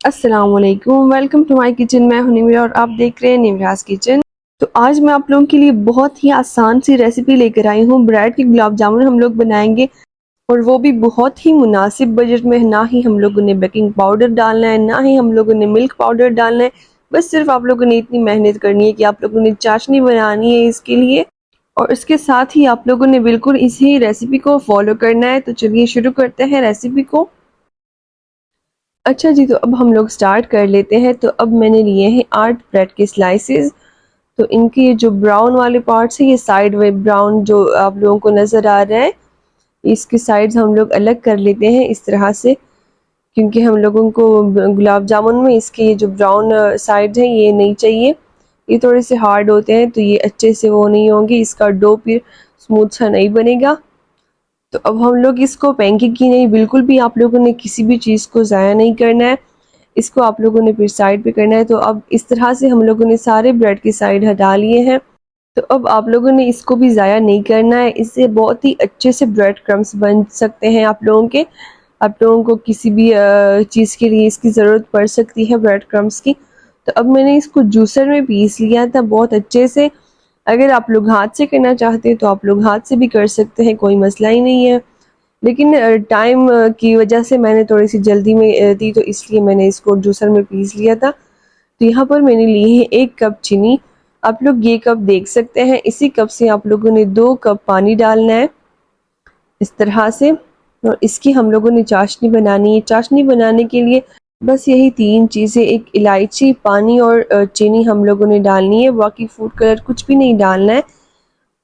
अस्सलाम वालेकुम, welcome to my kitchen. मैं हूं निमरा और आप देख रहे हैं निमराज किचन। तो आज मैं आप लोगों के लिए बहुत ही आसान सी रेसिपी लेकर आई हूं। ब्रेड के गुलाब जामुन हम लोग बनाएंगे और वो भी बहुत ही मुनासिब बजट में। ना ही हम लोगों ने बेकिंग पाउडर डालना है, ना ही हम लोगों ने मिल्क पाउडर डालना है। बस सिर्फ आप लोगों ने इतनी मेहनत करनी है कि आप लोगों ने चाशनी बनानी है इसके लिए, और इसके साथ ही आप लोगों ने बिल्कुल इसी रेसिपी को फॉलो करना है। तो चलिए शुरू करते हैं रेसिपी को। अच्छा जी, तो अब हम लोग स्टार्ट कर लेते हैं। तो अब मैंने लिए हैं 8 ब्रेड के स्लाइसेस। तो इनके ये जो ब्राउन वाले पार्ट्स हैं, ये साइड में ब्राउन जो आप लोगों को नज़र आ रहा है, इसकी साइड्स हम लोग अलग कर लेते हैं इस तरह से, क्योंकि हम लोगों को गुलाब जामुन में इसके ये जो ब्राउन साइड हैं ये नहीं चाहिए। ये थोड़े से हार्ड होते हैं तो ये अच्छे से वो नहीं होंगे, इसका डो फिर स्मूथ सा नहीं बनेगा। तो अब हम लोग इसको पैनकेक की नहीं, बिल्कुल भी आप लोगों ने किसी भी चीज़ को ज़ाया नहीं करना है। इसको आप लोगों ने फिर साइड पे करना है। तो अब इस तरह से हम लोगों ने सारे ब्रेड की साइड हटा लिए हैं। तो अब आप लोगों ने इसको भी ज़ाया नहीं करना है। इससे बहुत ही अच्छे से ब्रेड क्रम्स बन सकते हैं आप लोगों के। आप लोगों को किसी भी चीज़ के लिए इसकी ज़रूरत पड़ सकती है, ब्रेड क्रम्स की। तो अब मैंने इसको जूसर में पीस लिया था बहुत अच्छे से। अगर आप लोग हाथ से करना चाहते हैं तो आप लोग हाथ से भी कर सकते हैं, कोई मसला ही नहीं है। लेकिन टाइम की वजह से मैंने थोड़ी सी जल्दी में थी, तो इसलिए मैंने इसको जूसर में पीस लिया था। तो यहाँ पर मैंने ली है 1 कप चीनी। आप लोग ये कप देख सकते हैं, इसी कप से आप लोगों ने 2 कप पानी डालना है इस तरह से। और इसकी हम लोगों ने चाशनी बनानी है। चाशनी बनाने के लिए बस यही 3 चीज़ें, एक इलायची, पानी और चीनी हम लोगों ने डालनी है। बाकी फूड कलर कुछ भी नहीं डालना है।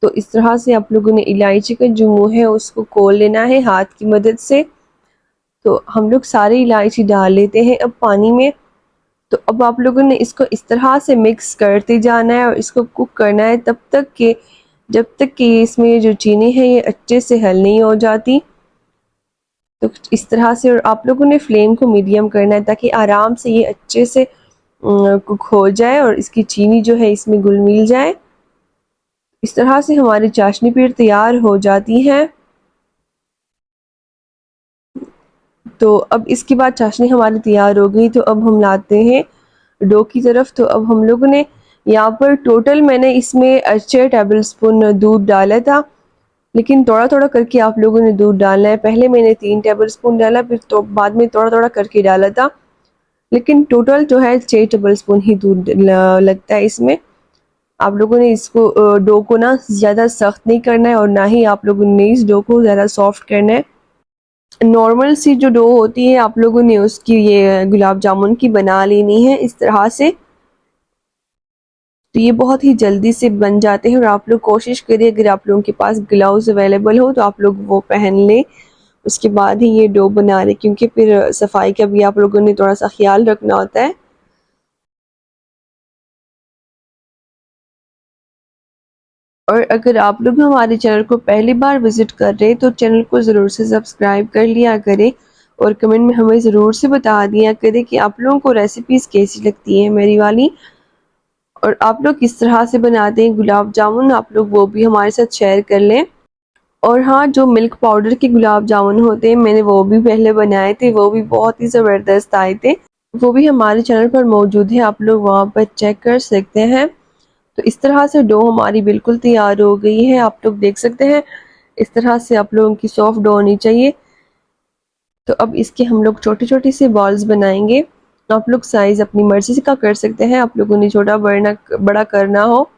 तो इस तरह से आप लोगों ने इलायची का जो मुंह है उसको खोल लेना है हाथ की मदद से। तो हम लोग सारी इलायची डाल लेते हैं अब पानी में। तो अब आप लोगों ने इसको इस तरह से मिक्स करते जाना है और इसको कुक करना है जब तक कि इसमें जो चीनी है ये अच्छे से हल नहीं हो जाती। तो इस तरह से, और आप लोगों ने फ्लेम को मीडियम करना है ताकि आराम से ये अच्छे से कुक हो जाए और इसकी चीनी जो है इसमें घुल मिल जाए। इस तरह से हमारी चाशनी फिर तैयार हो जाती है। तो अब इसके बाद चाशनी हमारी तैयार हो गई। तो अब हम लाते हैं डो की तरफ। तो अब हम लोगों ने यहाँ पर टोटल मैंने इसमें 6 टेबल स्पून दूध डाला था, लेकिन थोड़ा थोड़ा करके आप लोगों ने दूध डालना है। पहले मैंने 3 टेबल स्पून डाला, फिर तो बाद में थोड़ा थोड़ा करके डाला था, लेकिन टोटल जो है 6 टेबल स्पून ही दूध लगता है इसमें। आप लोगों ने इसको डो को ना ज़्यादा सख्त नहीं करना है और ना ही आप लोगों ने इस डो को ज़्यादा सॉफ्ट करना है। नॉर्मल सी जो डो होती है आप लोगों ने उसकी ये गुलाब जामुन की बना लेनी है इस तरह से। तो ये बहुत ही जल्दी से बन जाते हैं। और आप लोग कोशिश करिए, अगर आप लोगों के पास ग्लव्स अवेलेबल हो तो आप लोग वो पहन लें, उसके बाद ही ये डो बना लें, क्योंकि फिर सफाई का भी आप लोगों ने थोड़ा सा ख्याल रखना होता है। और अगर आप लोग हमारे चैनल को पहली बार विजिट कर रहे हैं तो चैनल को ज़रूर से सब्सक्राइब कर लिया करें और कमेंट में हमें ज़रूर से बता दिया करें कि आप लोगों को रेसिपीज़ कैसी लगती हैं मेरी वाली, और आप लोग किस तरह से बनाते हैं गुलाब जामुन, आप लोग वो भी हमारे साथ शेयर कर लें। और हाँ, जो मिल्क पाउडर के गुलाब जामुन होते हैं मैंने वो भी पहले बनाए थे, वो भी बहुत ही ज़बरदस्त आए थे। वो भी हमारे चैनल पर मौजूद है, आप लोग वहाँ पर चेक कर सकते हैं। तो इस तरह से डो हमारी बिल्कुल तैयार हो गई है, आप लोग देख सकते हैं। इस तरह से आप लोगों की सॉफ्ट डो होनी चाहिए। तो अब इसके हम लोग छोटी छोटी सी बॉल्स बनाएंगे। आप लोग साइज़ अपनी मर्ज़ी से का कर सकते हैं, आप लोगों ने छोटा बड़ा करना हो,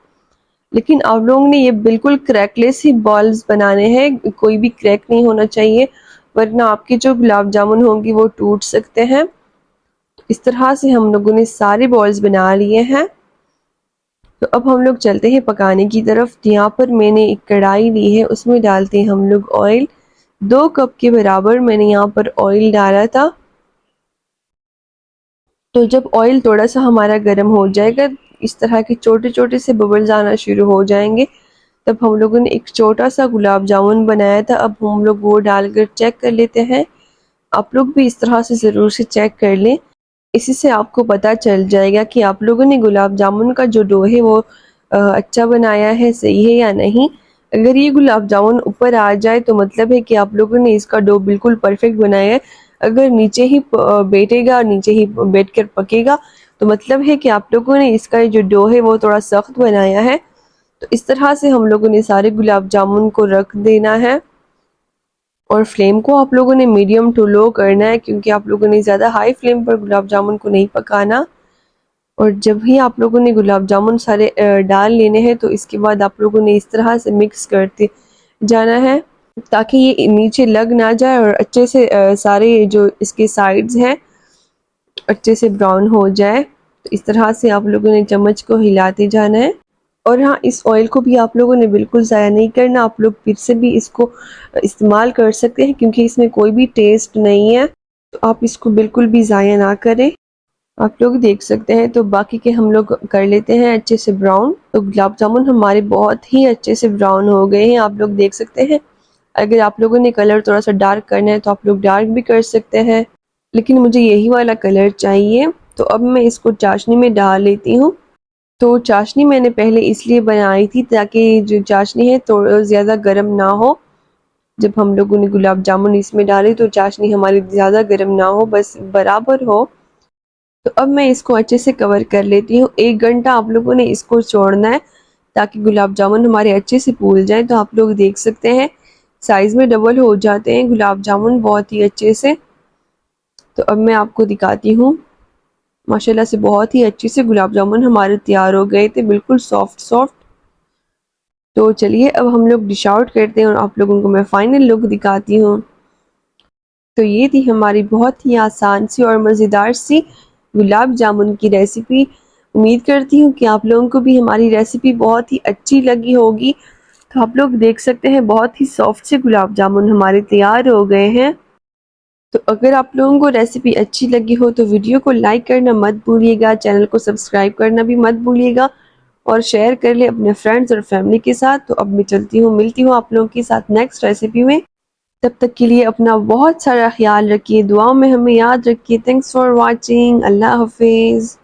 लेकिन आप लोगों ने ये बिल्कुल क्रैकलेस ही बॉल्स बनाने हैं, कोई भी क्रैक नहीं होना चाहिए, वरना आपके जो गुलाब जामुन होंगी वो टूट सकते हैं। तो इस तरह से हम लोगों ने सारे बॉल्स बना लिए हैं। तो अब हम लोग चलते हैं पकाने की तरफ। यहाँ पर मैंने एक कढ़ाई ली है, उसमें डालते हैं हम लोग ऑयल। 2 कप के बराबर मैंने यहाँ पर ऑयल डाला था। तो जब ऑयल थोड़ा सा हमारा गर्म हो जाएगा, इस तरह के छोटे छोटे से बबल्स आना शुरू हो जाएंगे, तब हम लोगों ने एक छोटा सा गुलाब जामुन बनाया था। अब हम लोग वो डालकर चेक कर लेते हैं। आप लोग भी इस तरह से ज़रूर से चेक कर लें, इसी से आपको पता चल जाएगा कि आप लोगों ने गुलाब जामुन का जो डो है वो अच्छा बनाया है, सही है या नहीं। अगर ये गुलाब जामुन ऊपर आ जाए तो मतलब है कि आप लोगों ने इसका डो बिल्कुल परफेक्ट बनाया है। अगर नीचे ही बैठेगा और नीचे ही बैठकर पकेगा तो मतलब है कि आप लोगों ने इसका जो डो है वो थोड़ा सख्त बनाया है। तो इस तरह से हम लोगों ने सारे गुलाब जामुन को रख देना है और फ्लेम को आप लोगों ने मीडियम टू लो करना है, क्योंकि आप लोगों ने ज़्यादा हाई फ्लेम पर गुलाब जामुन को नहीं पकाना। और जब भी आप लोगों ने गुलाब जामुन सारे डाल लेने हैं तो इसके बाद आप लोगों ने इस तरह से मिक्स करते जाना है ताकि ये नीचे लग ना जाए और अच्छे से सारे जो इसके साइड्स हैं अच्छे से ब्राउन हो जाए। तो इस तरह से आप लोगों ने चम्मच को हिलाते जाना है। और हाँ, इस ऑयल को भी आप लोगों ने बिल्कुल ज़ाया नहीं करना, आप लोग फिर से भी इसको इस्तेमाल कर सकते हैं क्योंकि इसमें कोई भी टेस्ट नहीं है। तो आप इसको बिल्कुल भी ज़ाया ना करें। आप लोग देख सकते हैं तो बाकी के हम लोग कर लेते हैं अच्छे से ब्राउन। तो गुलाब जामुन हमारे बहुत ही अच्छे से ब्राउन हो गए हैं, आप लोग देख सकते हैं। अगर आप लोगों ने कलर थोड़ा सा डार्क करना है तो आप लोग डार्क भी कर सकते हैं, लेकिन मुझे यही वाला कलर चाहिए। तो अब मैं इसको चाशनी में डाल लेती हूँ। तो चाशनी मैंने पहले इसलिए बनाई थी ताकि जो चाशनी है थोड़ा ज़्यादा गर्म ना हो। जब हम लोगों ने गुलाब जामुन इसमें डाले तो चाशनी हमारी ज़्यादा गर्म ना हो, बस बराबर हो। तो अब मैं इसको अच्छे से कवर कर लेती हूँ। 1 घंटा आप लोगों ने इसको छोड़ना है ताकि गुलाब जामुन हमारे अच्छे से फूल जाए। तो आप लोग देख सकते हैं साइज़ में डबल हो जाते हैं गुलाब जामुन बहुत ही अच्छे से। तो अब मैं आपको दिखाती हूँ, माशाल्लाह से बहुत ही अच्छे से गुलाब जामुन हमारे तैयार हो गए थे, बिल्कुल सॉफ्ट सॉफ्ट। तो चलिए अब हम लोग डिश आउट करते हैं और आप लोगों को मैं फाइनल लुक दिखाती हूँ। तो ये थी हमारी बहुत ही आसान सी और मज़ेदार सी गुलाब जामुन की रेसिपी। उम्मीद करती हूँ कि आप लोगों को भी हमारी रेसिपी बहुत ही अच्छी लगी होगी। तो आप लोग देख सकते हैं बहुत ही सॉफ्ट से गुलाब जामुन हमारे तैयार हो गए हैं। तो अगर आप लोगों को रेसिपी अच्छी लगी हो तो वीडियो को लाइक करना मत भूलिएगा, चैनल को सब्सक्राइब करना भी मत भूलिएगा और शेयर कर ले अपने फ्रेंड्स और फैमिली के साथ। तो अब मैं चलती हूँ, मिलती हूँ आप लोगों के साथ नेक्स्ट रेसिपी में। तब तक के लिए अपना बहुत सारा ख्याल रखिए, दुआओं में हमें याद रखिए। Thanks for watching. अल्लाह हाफिज़।